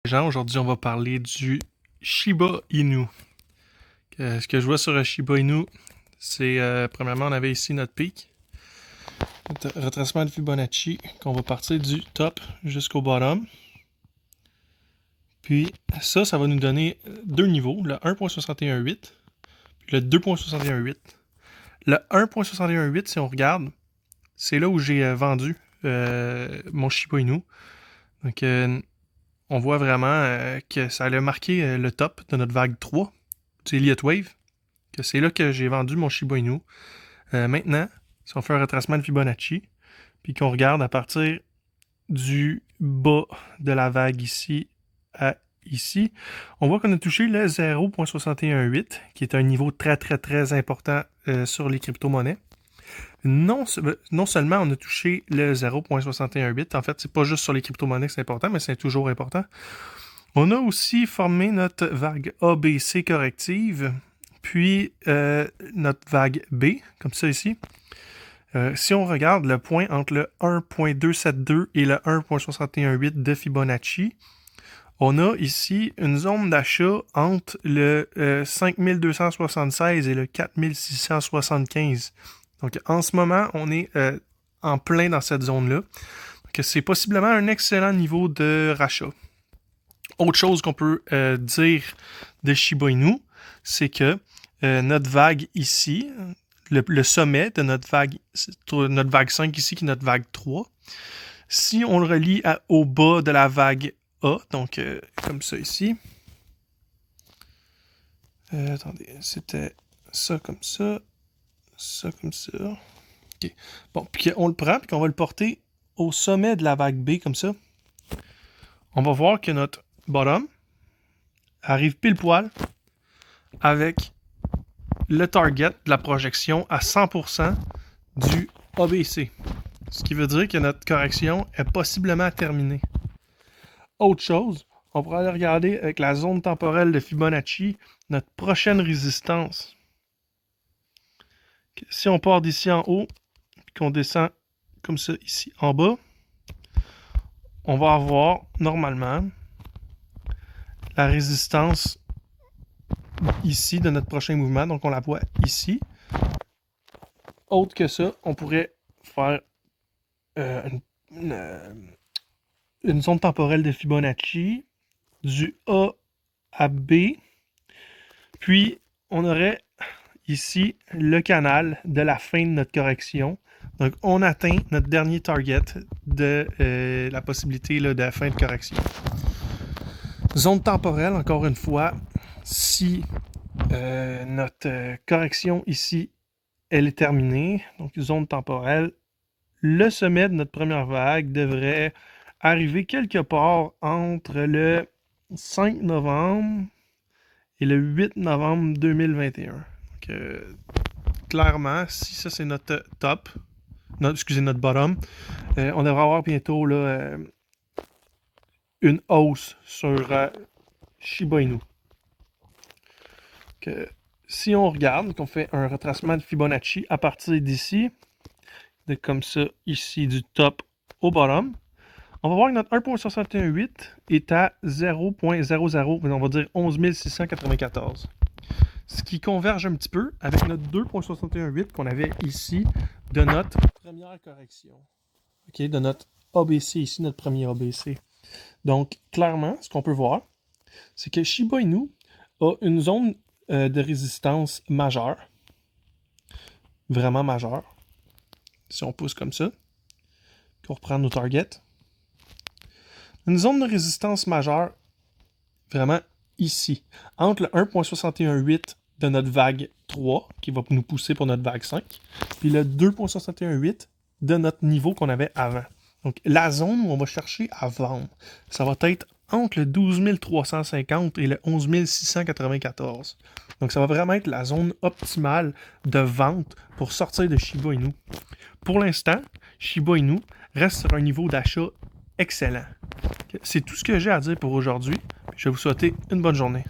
Gens, aujourd'hui, on va parler du Shiba Inu. Ce que je vois sur le Shiba Inu, c'est premièrement, on avait ici notre pic, notre retracement de Fibonacci, qu'on va partir du top jusqu'au bottom. Puis ça va nous donner deux niveaux, le 1.618 puis le 2.618. Le 1.618, si on regarde, c'est là où j'ai vendu mon Shiba Inu. Donc, on voit vraiment que ça allait marquer le top de notre vague 3 du Elliott Wave, que c'est là que j'ai vendu mon Shiba Inu. Maintenant, si on fait un retracement de Fibonacci, puis qu'on regarde à partir du bas de la vague ici à ici, on voit qu'on a touché le 0.618, qui est un niveau très important sur les crypto-monnaies. Non seulement on a touché le 0.618, en fait, c'est pas juste sur les crypto-monnaies que c'est important, mais c'est toujours important. On a aussi formé notre vague ABC corrective, puis notre vague B, comme ça ici. Si on regarde le point entre le 1.272 et le 1.618 de Fibonacci, on a ici une zone d'achat entre le 5276 et le 4675. Donc, en ce moment, on est en plein dans cette zone-là. Donc, c'est possiblement un excellent niveau de rachat. Autre chose qu'on peut dire de Shiba Inu, c'est que notre vague ici, le sommet de notre vague 5 ici, qui est notre vague 3, si on le relie au bas de la vague A, donc comme ça ici, attendez, c'était ça comme ça comme ça. Okay. Bon, puis on le prend, puis qu'on va le porter au sommet de la vague B, comme ça. On va voir que notre bottom arrive pile poil avec le target de la projection à 100% du ABC. Ce qui veut dire que notre correction est possiblement terminée. Autre chose, on pourra aller regarder avec la zone temporelle de Fibonacci notre prochaine résistance. Si on part d'ici en haut, puis qu'on descend comme ça ici en bas, on va avoir normalement la résistance ici de notre prochain mouvement. Donc on la voit ici. Autre que ça, on pourrait faire une zone temporelle de Fibonacci du A à B. Puis on aurait ici le canal de la fin de notre correction. Donc, on atteint notre dernier target de la possibilité là, de la fin de correction. Zone temporelle, encore une fois, si notre correction ici, elle est terminée, donc zone temporelle, le sommet de notre première vague devrait arriver quelque part entre le 5 novembre et le 8 novembre 2021. Donc, clairement, si ça c'est notre top, notre bottom, on devrait avoir bientôt là, une hausse sur Shiba Inu. Donc, si on regarde, qu'on fait un retracement de Fibonacci à partir d'ici, de comme ça, ici, du top au bottom, on va voir que notre 1.618 est à 0.00, on va dire 11 694. Ce qui converge un petit peu avec notre 2.618 qu'on avait ici de notre première correction. OK, de notre ABC ici, notre premier ABC. Donc, clairement, ce qu'on peut voir, c'est que Shiba Inu a une zone de résistance majeure. Vraiment majeure. Si on pousse comme ça, qu'on reprend nos targets. Une zone de résistance majeure, vraiment ici, entre le 1.618 de notre vague 3, qui va nous pousser pour notre vague 5, puis le 2.618 de notre niveau qu'on avait avant. Donc, la zone où on va chercher à vendre, ça va être entre le 12 350 et le 11 694. Donc, ça va vraiment être la zone optimale de vente pour sortir de Shiba Inu. Pour l'instant, Shiba Inu reste sur un niveau d'achat excellent. C'est tout ce que j'ai à dire pour aujourd'hui. Je vais vous souhaiter une bonne journée.